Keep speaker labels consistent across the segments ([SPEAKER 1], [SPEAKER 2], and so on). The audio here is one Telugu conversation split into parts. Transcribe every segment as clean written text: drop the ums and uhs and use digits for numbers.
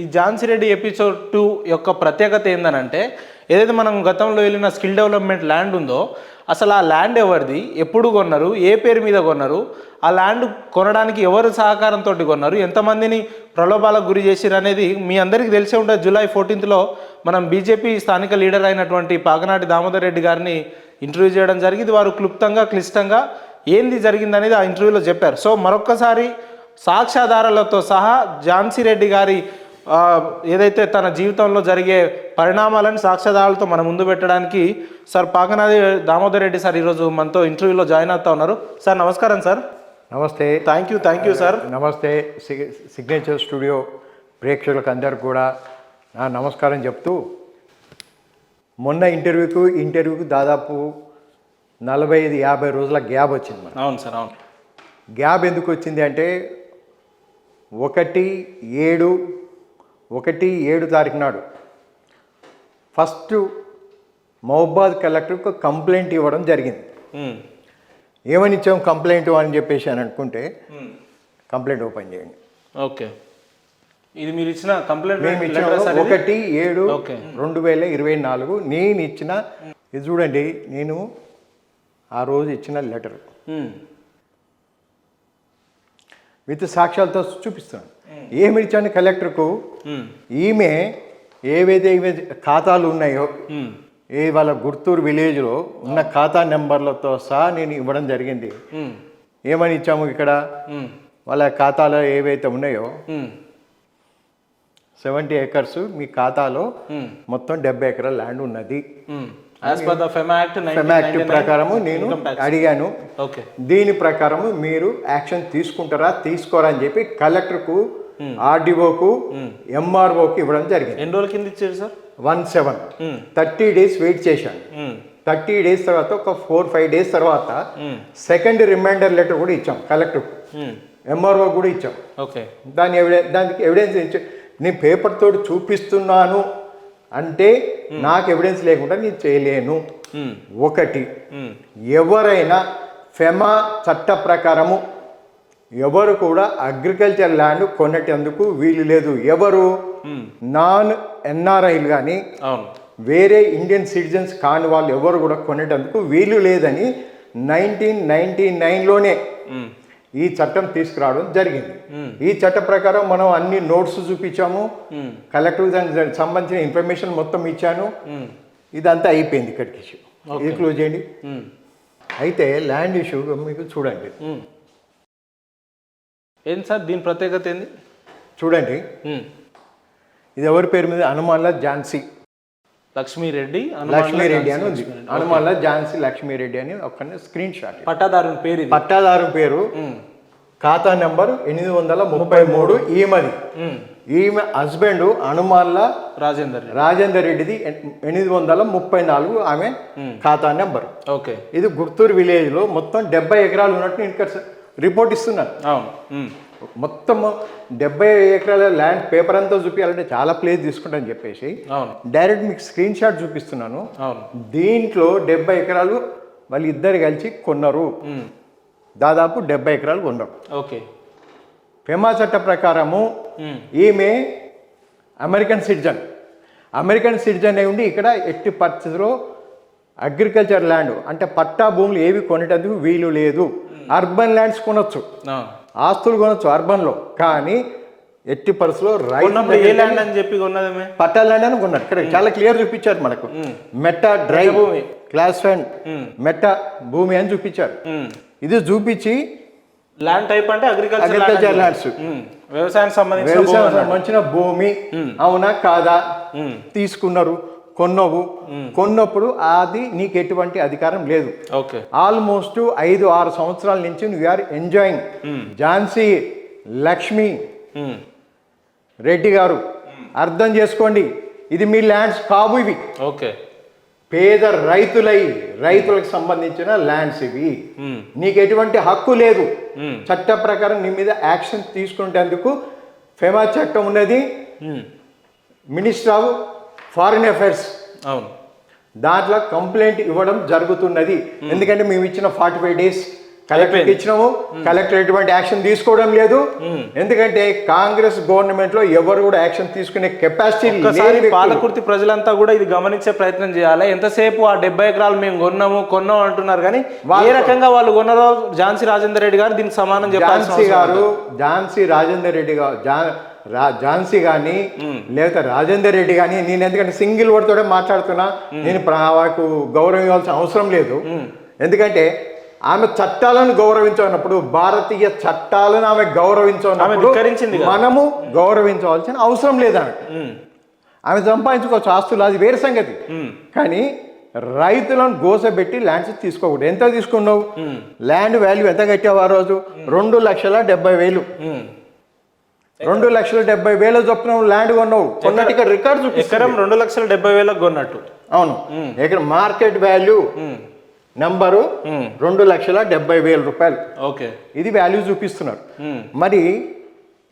[SPEAKER 1] ఈ ఝాన్సీ రెడ్డి ఎపిసోడ్ 2 యొక్క ప్రత్యేకత ఏందనంటే, ఏదైతే మనం గతంలో వెళ్ళిన స్కిల్ డెవలప్మెంట్ ల్యాండ్ ఉందో, అసలు ఆ ల్యాండ్ ఎవరిది, ఎప్పుడు కొన్నారు, ఏ పేరు మీద కొన్నారు, ఆ ల్యాండ్ కొనడానికి ఎవరు సహకారంతో కొన్నారు, ఎంతమందిని ప్రలోభాలకు గురి చేసిరు అనేది మీ అందరికీ తెలిసే ఉంటుంది. జూలై 14th మనం బీజేపీ స్థానిక లీడర్ అయినటువంటి పాగనాటి దామోదర్ రెడ్డి గారిని ఇంటర్వ్యూ చేయడం జరిగింది. వారు క్లిష్టంగా ఏంది జరిగిందనేది ఆ ఇంటర్వ్యూలో చెప్పారు. సో మరొక్కసారి సాక్ష్యాధారాలతో సహా ఝాన్సీ రెడ్డి గారి ఏదైతే తన జీవితంలో జరిగే పరిణామాలను సాక్ష్యాధారాలతో మన ముందు పెట్టడానికి సార్ పాగనాటి దామోదర్ రెడ్డి సార్ ఈరోజు మనతో ఇంటర్వ్యూలో జాయిన్ అవుతా ఉన్నారు. సార్ నమస్కారం సార్.
[SPEAKER 2] నమస్తే.
[SPEAKER 1] Thank you sir.
[SPEAKER 2] నమస్తే. సిగ్నేచర్ స్టూడియో ప్రేక్షకులకు అందరికి కూడా నా నమస్కారం చెప్తూ, మొన్న ఇంటర్వ్యూకు దాదాపు 45-50 రోజుల గ్యాప్ వచ్చింది మనకు.
[SPEAKER 1] అవును సార్, అవును.
[SPEAKER 2] గ్యాప్ ఎందుకు వచ్చింది అంటే 1/7 తారీఖు నాడు ఫస్ట్ మహబాద్ కలెక్టర్కు కంప్లైంట్ ఇవ్వడం జరిగింది. ఏమని ఇచ్చాం కంప్లైంట్ అని చెప్పేసి అని అనుకుంటే, కంప్లైంట్ ఓపెన్ చేయండి.
[SPEAKER 1] ఓకే, ఇది మీరు ఇచ్చిన కంప్లైంట్.
[SPEAKER 2] మేము ఇచ్చిన 1/7/2024 నేను ఇచ్చిన, ఇది చూడండి, నేను ఆ రోజు ఇచ్చిన లెటర్ విత్ సాక్ష్యాలతో చూపిస్తున్నాను. ఏమి ఇచ్చాను కలెక్టర్కు, ఈమె ఏవైతే ఖాతాలు ఉన్నాయో, వాళ్ళ గుర్తూరు విలేజ్లో ఉన్న ఖాతా నెంబర్లతో సహా నేను ఇవ్వడం జరిగింది. ఏమని ఇచ్చాము ఇక్కడ, వాళ్ళ ఖాతాలో ఏవైతే ఉన్నాయో 70 acres మీ ఖాతాలో మొత్తం 70 ఎకరాల ల్యాండ్ ఉన్నది. ఫెమాక్ట్ ప్రకారము నేను అడిగాను. దీని ప్రకారము మీరు యాక్షన్ తీసుకుంటారా తీసుకోరా అని చెప్పి కలెక్టర్కు, ఆర్డీఓకు, ఎంఆర్ఓకి ఇవ్వడం జరిగింది.
[SPEAKER 1] ఎన్ని రోజుల కింద ఇచ్చారు సార్?
[SPEAKER 2] 17 30 days వెయిట్ చేశాను. 30 days తర్వాత ఒక 4-5 days తర్వాత సెకండ్ రిమైండర్ లెటర్ కూడా ఇచ్చాం కలెక్టర్కు, ఎంఆర్ఓ కూడా ఇచ్చాం. దానికి ఎవిడెన్స్ ఇచ్చా. నేను పేపర్ తోటి చూపిస్తున్నాను అంటే నాకు ఎవిడెన్స్ లేకుండా నేను చేయలేను. ఒకటి, ఎవరైనా ఫెమా చట్ట ప్రకారము ఎవరు కూడా అగ్రికల్చర్ ల్యాండ్ కొనేటందుకు వీలు లేదు. ఎవరు నాన్ ఎన్ఆర్ఐలు కానీ వేరే ఇండియన్ సిటిజన్స్ కాని వాళ్ళు ఎవరు కూడా కొనేటందుకు వీలు లేదని 1999లోనే ఈ చట్టం తీసుకురావడం జరిగింది. ఈ చట్ట ప్రకారం మనం అన్ని నోట్స్ చూపించాము, కలెక్టర్ దానికి సంబంధించిన ఇన్ఫర్మేషన్ మొత్తం ఇచ్చాను. ఇదంతా అయిపోయింది. ఇక్కడికి ఇష్యూ ఇది క్లోజ్ చేయండి. అయితే ల్యాండ్ ఇష్యూ మీకు చూడండి.
[SPEAKER 1] ఏంటి సార్ దీని ప్రత్యేకత ఏంది
[SPEAKER 2] చూడండి. ఇది ఎవరి పేరు మీద, హనుమాన్ల ఝాన్సీ
[SPEAKER 1] లక్ష్మీరెడ్డి
[SPEAKER 2] అని ఉంది. హనుమాన్ల ఝాన్సీ లక్ష్మీరెడ్డి అని ఒక స్క్రీన్ షాట్.
[SPEAKER 1] పట్టాదారు పేరు,
[SPEAKER 2] ఖాతా నెంబర్ 833 ఈమెది. ఈమె హస్బెండ్ హనుమాన్ల రాజేందర్ రెడ్డిది 834 ఆమె ఖాతా నెంబర్.
[SPEAKER 1] ఓకే,
[SPEAKER 2] ఇది గుర్తూరు విలేజ్ లో మొత్తం 70 ఎకరాలు ఉన్నట్టు నేను ఇక్కడ రిపోర్ట్ ఇస్తున్నాను. మొత్తం 70 ఎకరాల ల్యాండ్ పేపర్ అంతా చూపించాలంటే చాలా ప్లేస్ తీసుకుంటాను చెప్పేసి డైరెక్ట్ మీకు స్క్రీన్ షాట్ చూపిస్తున్నాను. దీంట్లో 70 ఎకరాలు వాళ్ళు ఇద్దరు కలిసి కొన్నారు. దాదాపు 70 ఎకరాలు కొన్నారు.
[SPEAKER 1] ఓకే,
[SPEAKER 2] ఫెమా చట్ట ప్రకారము ఈమె అమెరికన్ సిటిజన్ అయి ఉండి ఇక్కడ ఎట్టి పరిస్థితిలో అగ్రికల్చర్ ల్యాండ్ అంటే పట్టా భూములు ఏవి కొనేటందుకు వీలు లేదు. అర్బన్ ల్యాండ్స్ కొనొచ్చు, ఆస్తులు కొనొచ్చు అర్బన్లో, కానీ ఎట్టి పరిస్థితుల్లో పట్టా ల్యాండ్ అని కొన్నారు. ఇక్కడ చాలా క్లియర్ చూపించారు మనకు. మెట్టా డ్రైవ్ క్లాస్ అండ్ మెట్టా భూమి అని చూపించారు. ఇది చూపించి
[SPEAKER 1] ల్యాండ్ టైప్ అంటే
[SPEAKER 2] అగ్రికల్చర్ ల్యాండ్స్,
[SPEAKER 1] వ్యవసాయం
[SPEAKER 2] సంబంధించిన భూమి అవునా కాదా, తీసుకున్నారు, కొన్నప్పుడు అది నీకు ఎటువంటి అధికారం లేదు. ఆల్మోస్ట్ 5-6 సంవత్సరాల నుంచి వీఆర్ ఎంజాయింగ్. ఝాన్సీ లక్ష్మి రెడ్డి గారు అర్థం చేసుకోండి, ఇది మీ ల్యాండ్స్ కావు. ఇవి పేద రైతులకు సంబంధించిన ల్యాండ్స్. ఇవి నీకు ఎటువంటి హక్కు లేదు. చట్ట ప్రకారం నీ మీద యాక్షన్ తీసుకునేందుకు ఫెమా చట్టం ఉన్నది. మినిస్టర్ ఆఫ్ ఫారిన్ అఫైర్స్ దాంట్లో కంప్లైంట్ ఇవ్వడం జరుగుతున్నది. ఎందుకంటే మేము ఇచ్చిన 45 days కలెక్టర్ ఇచ్చినాము, కలెక్టర్ ఎటువంటి యాక్షన్ తీసుకోవడం లేదు. ఎందుకంటే కాంగ్రెస్ గవర్నమెంట్ లో ఎవరు కూడా యాక్షన్ తీసుకునే కెపాసిటీ
[SPEAKER 1] ఒకసారి పాలకుర్తి ప్రజలంతా కూడా ఇది గమనించే ప్రయత్నం చేయాలి. ఎంతసేపు ఆ 70 ఎకరాలు మేము కొన్నాం అంటున్నారు, కానీ ఏ రకంగా వాళ్ళు కొన్నారో ఝాన్సీ రాజేందర్ రెడ్డి గారు దీనికి సమానం చెప్పాలి.
[SPEAKER 2] ఝాన్సీ రాజేందర్ రెడ్డి గారు ఝాన్సీ కానీ లేకపోతే రాజేందర్ రెడ్డి కానీ, నేను ఎందుకంటే సింగిల్ వర్డ్ తోటే మాట్లాడుతున్నా, నేను వాకు గౌరవం ఇవ్వాల్సిన అవసరం లేదు. ఎందుకంటే ఆమె చట్టాలను గౌరవించనప్పుడు, భారతీయ చట్టాలను ఆమె గౌరవించనప్పుడు మనము గౌరవించవలసిన అవసరం లేదు. ఆమె సంపాదించుకోవచ్చు ఆస్తులు, అది వేరే సంగతి. కానీ రైతులను గోసబెట్టి ల్యాండ్స్ తీసుకోకూడదు. ఎంత తీసుకున్నావు? ల్యాండ్ వాల్యూ ఎంత కట్టావు ఆ రోజు? 2,70,000. 2,70,000 చొప్పున ల్యాండ్ కొన్నావు. కొన్నట్టుగా రికార్డు
[SPEAKER 1] ఎకరం 2,70,000 కొన్నట్టు.
[SPEAKER 2] అవును, ఎకరం మార్కెట్ వాల్యూ నంబరు 2,70,000 రూపాయలు.
[SPEAKER 1] ఓకే,
[SPEAKER 2] ఇది వాల్యూ చూపిస్తున్నారు. మరి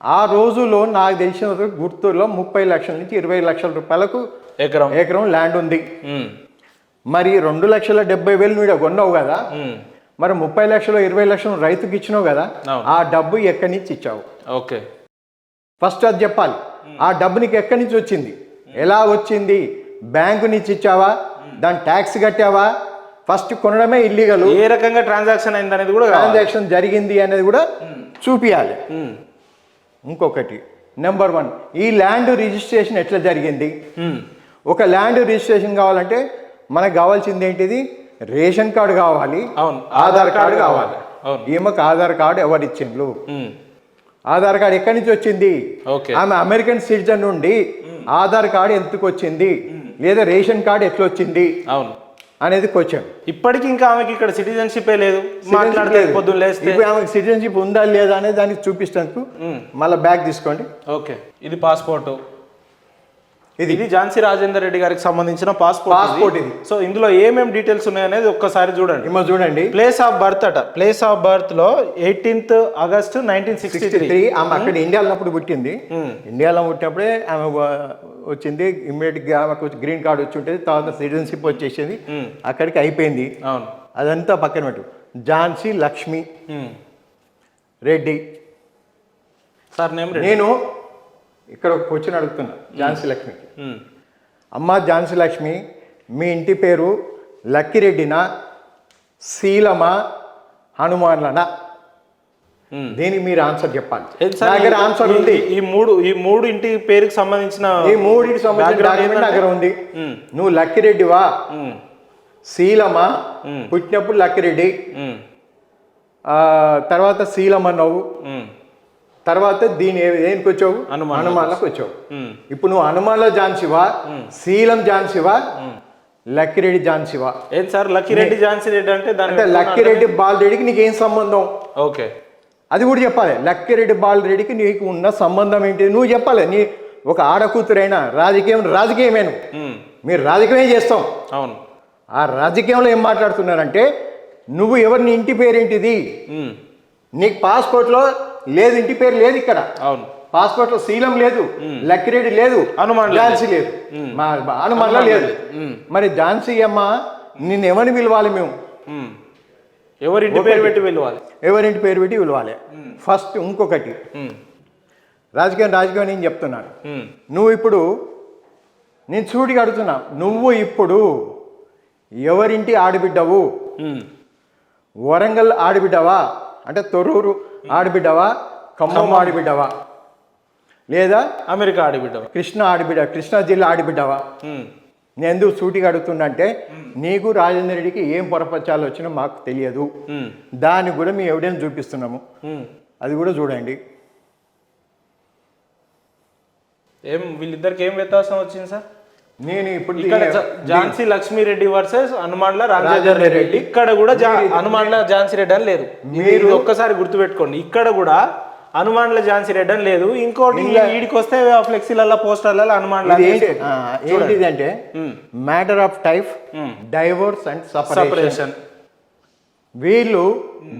[SPEAKER 2] ఆ రోజులో నాకు తెలిసిన గుర్తులో 30 లక్షల నుంచి 20 లక్షల రూపాయలకు ఎకరం ల్యాండ్ ఉంది. మరి 2,70,000 నువ్వు కొన్నావు కదా, మరి 30 లక్షలు 20 లక్షలు రైతుకి ఇచ్చినావు కదా, ఆ డబ్బు ఎక్కడి నుంచి ఇచ్చావు?
[SPEAKER 1] ఓకే,
[SPEAKER 2] ఫస్ట్ అది చెప్పాలి. ఆ డబ్బు నీకు ఎక్కడి నుంచి వచ్చింది, ఎలా వచ్చింది? బ్యాంకు నుంచి ఇచ్చావా? దాని ట్యాక్స్ కట్టావా? ఫస్ట్ కొనడమే ఇల్లీగల్.
[SPEAKER 1] ఏ రకంగా ట్రాన్సాక్షన్ అయింది అనేది కూడా,
[SPEAKER 2] ట్రాన్సాక్షన్ జరిగింది అనేది కూడా చూపియాలి. ఇంకొకటి, నెంబర్ 1, ఈ ల్యాండ్ రిజిస్ట్రేషన్ ఎట్లా జరిగింది? ఒక ల్యాండ్ రిజిస్ట్రేషన్ కావాలంటే మనకు కావాల్సింది ఏంటిది? రేషన్ కార్డు కావాలి, ఆధార్ కార్డు కావాలి. ఈమెకు ఆధార్ కార్డు ఎవరు ఇచ్చిండ్రు? ఆధార్ కార్డు ఎక్కడి నుంచి వచ్చింది? ఆమె అమెరికన్ సిటిజన్ నుండి ఆధార్ కార్డు ఎందుకు వచ్చింది, లేదా రేషన్ కార్డు ఎట్లా వచ్చింది అనేది క్వశ్చన్.
[SPEAKER 1] ఇప్పటికి ఇంకా ఆమెకి ఇక్కడ సిటిజన్షిప్ లేదు. పొద్దున్న లేస్తే
[SPEAKER 2] ఇప్పుడు ఆమెకి సిటిజన్షిప్ ఉందా లేదా అనేది దానికి చూపిస్తాను. మళ్ళీ బ్యాగ్ తీసుకోండి.
[SPEAKER 1] ఓకే, ఇది పాస్పోర్ట్. ఇది ఝాన్సీ రాజేందర్ రెడ్డి గారికి సంబంధించిన పాస్పోర్ట్ ఇది. సో ఇందులో ఏమేమి డీటెయిల్స్ ఉన్నాయనేది ఒక్కసారి చూడండి. ప్లేస్ ఆఫ్ బర్త్ అట. ప్లేస్ ఆఫ్ బర్త్ లో 18th August 1963.
[SPEAKER 2] ఆమె అక్కడ ఇండియాలో ఉన్నప్పుడు పుట్టింది. ఇండియాలో పుట్టినప్పుడే ఆమె వచ్చింది. ఇమ్మీడియట్ గా ఆమెకు గ్రీన్ కార్డు వచ్చి ఉంటుంది. తర్వాత సిటిజన్షిప్ వచ్చేసింది. అక్కడికి అయిపోయింది. అదంతా పక్కన పెట్టు. Jhansi Lakshmi Reddy
[SPEAKER 1] sir name.
[SPEAKER 2] నేను ఇక్కడ ఒక క్వశ్చన్ అడుగుతున్నా ఝాన్సీ లక్ష్మికి. అమ్మ ఝాన్సీ లక్ష్మి, మీ ఇంటి పేరు లక్కిరెడ్డినా, శీలమా, హనుమాన్లనా? దీనికి మీరు ఆన్సర్ చెప్పాలి. దగ్గర ఆన్సర్ ఉంది.
[SPEAKER 1] ఈ మూడు ఇంటి పేరుకి సంబంధించిన
[SPEAKER 2] డాక్యుమెంట్ దగ్గర ఉంది. నువ్వు లక్కిరెడ్డివా, శీలమా, పుట్టినప్పుడు లక్కిరెడ్డి, తర్వాత శీలమ్మ నవ్వు, తర్వాత దేనికి వచ్చావు? హనుమాన్లకు వచ్చావు. ఇప్పుడు నువ్వు హనుమాన్ల ఝాన్సీవా, శీలం ఝాన్సీవా, లక్కిరెడ్డి ఝాన్సీవా?
[SPEAKER 1] ఏం సార్ లక్కిరెడ్డి ఝాన్సీ రెడ్డి అంటే
[SPEAKER 2] లక్కిరెడ్డి బాలరెడ్డికి నీకు ఏం సంబంధం?
[SPEAKER 1] ఓకే,
[SPEAKER 2] అది కూడా చెప్పాలి. లక్కిరెడ్డి బాలరెడ్డికి నీకు ఉన్న సంబంధం ఏంటి నువ్వు చెప్పాలి. నీ ఒక ఆడకూతురైనా రాజకీయమేను, మీరు రాజకీయమే చేస్తాం.
[SPEAKER 1] అవును,
[SPEAKER 2] ఆ రాజకీయంలో ఏం మాట్లాడుతున్నారంటే, నువ్వు ఎవరిని ఇంటి పేరేంటిది? నీకు పాస్పోర్ట్లో లేదు, ఇంటి పేరు లేదు ఇక్కడ.
[SPEAKER 1] అవును,
[SPEAKER 2] పాస్పోర్ట్ లో శీలం లేదు, లక్కిరెడ్డి లేదు, ఝాన్సీ లేదు, హనుమాన్లో లేదు. మరి ఝాన్సీ అమ్మ నిన్ను ఎవరిని పిలవాలి? మేము
[SPEAKER 1] ఎవరింటి పేరు పెట్టి పిలవాలి. ఫస్ట్ ఇంకొకటి, రాజకీయం నేను చెప్తున్నాను. నువ్వు ఇప్పుడు నేను సూటిగా అడుగుతున్నా, నువ్వు ఇప్పుడు ఎవరింటి ఆడబిడ్డవు? వరంగల్ ఆడబిడ్డవా, అంటే తొర్రూరు ఆడబిడ్డవా, ఖమ్మం ఆడబిడ్డవా, లేదా అమెరికా ఆడబిడ్డవా,
[SPEAKER 2] కృష్ణా జిల్లా ఆడబిడ్డవా? నేను ఎందుకు సూటిగా అడుగుతున్నా, నీకు రాజేందర్ రెడ్డికి ఏం పొరపచ్చాలు వచ్చినా మాకు తెలియదు. దానికి కూడా మేము ఎవిడెన్స్ చూపిస్తున్నాము, అది కూడా చూడండి.
[SPEAKER 1] వీళ్ళిద్దరికి ఏం వ్యత్యాసం వచ్చింది సార్?
[SPEAKER 2] నేను ఇప్పుడు
[SPEAKER 1] ఝాన్సీ లక్ష్మీరెడ్డి వర్సెస్ హనుమాన్ల రాజేందర్ రెడ్డి. ఇక్కడ కూడా హనుమాన్ల ఝాన్సీ రెడ్డి అని లేదు. మీరు ఒక్కసారి గుర్తుపెట్టుకోండి, ఇక్కడ కూడా హనుమాన్ల ఝాన్సీ రెడ్డి అని లేదు. ఇంకోటి వీడికి వస్తే ఫ్లెక్సీలలో పోస్టర్లలో హనుమాన్ల
[SPEAKER 2] ఏంటిదంటే matter of type divorce and separation. వీళ్ళు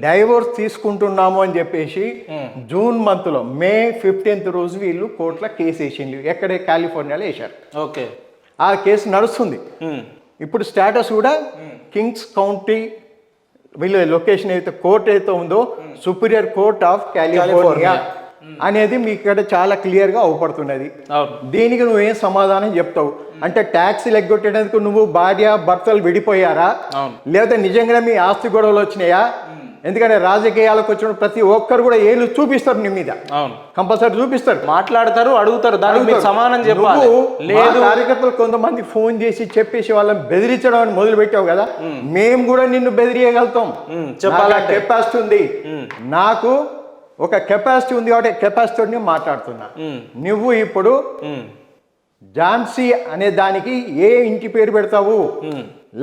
[SPEAKER 2] డైవోర్స్ తీసుకుంటున్నాము అని చెప్పేసి జూన్ మంత్లో May 15th రోజు వీళ్ళు కోర్టులో కేసు వేసిండు. ఎక్కడే కాలిఫోర్నియాలో వేశారు.
[SPEAKER 1] ఓకే, ఆ
[SPEAKER 2] కేసు నడుస్తుంది. ఇప్పుడు స్టేటస్ కూడా కింగ్స్ కౌంటీ వీళ్ళ లొకేషన్ అయితే కోర్ట్ అయితే ఉందో సుపీరియర్ కోర్ట్ ఆఫ్ కాలిఫోర్నియా అనేది మీకు ఇక్కడ చాలా క్లియర్గా అవపడుతున్నది.
[SPEAKER 1] అవును.
[SPEAKER 2] దీనికి నువ్వేం సమాధానం చెప్తావు అంటే ట్యాక్సీలు ఎగ్గొట్టేందుకు నువ్వు భార్య భర్తలు విడిపోయారా,
[SPEAKER 1] అవును.
[SPEAKER 2] లేదా నిజంగానే మీ ఆస్తి గొడవలు వచ్చినాయా? ఎందుకంటే రాజకీయాలకు వచ్చిన ప్రతి ఒక్కరు కూడా ఏళ్ళు చూపిస్తారు నీ మీద,
[SPEAKER 1] అవును,
[SPEAKER 2] కంపల్సరీ చూపిస్తారు,
[SPEAKER 1] మాట్లాడతారు, అడుగుతారు, దానికి మీకు సమానం చెప్పాలి.
[SPEAKER 2] లేదు కార్యకర్తలు కొంతమంది ఫోన్ చేసి చెప్పేసి వాళ్ళని బెదిరించడం అని మొదలు పెట్టావు కదా, మేము కూడా నిన్ను బెదిరియగలుగుతాం. చెప్పాలంటే కెపాసిటీ ఉంది, నాకు ఒక కెపాసిటీ ఉంది కాబట్టి కెపాసిటీని మాట్లాడుతున్నా. నువ్వు ఇప్పుడు ఝాన్సీ అనే దానికి ఏ ఇంటి పేరు పెడతావు?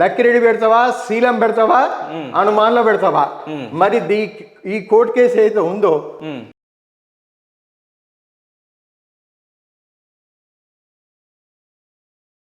[SPEAKER 2] లక్కిరెడ్డి పెడతావా, శీలం పెడతావా, హనుమాన్లో పెడతావా? మరి ఈ కోర్టు కేసు అయితే ఉందో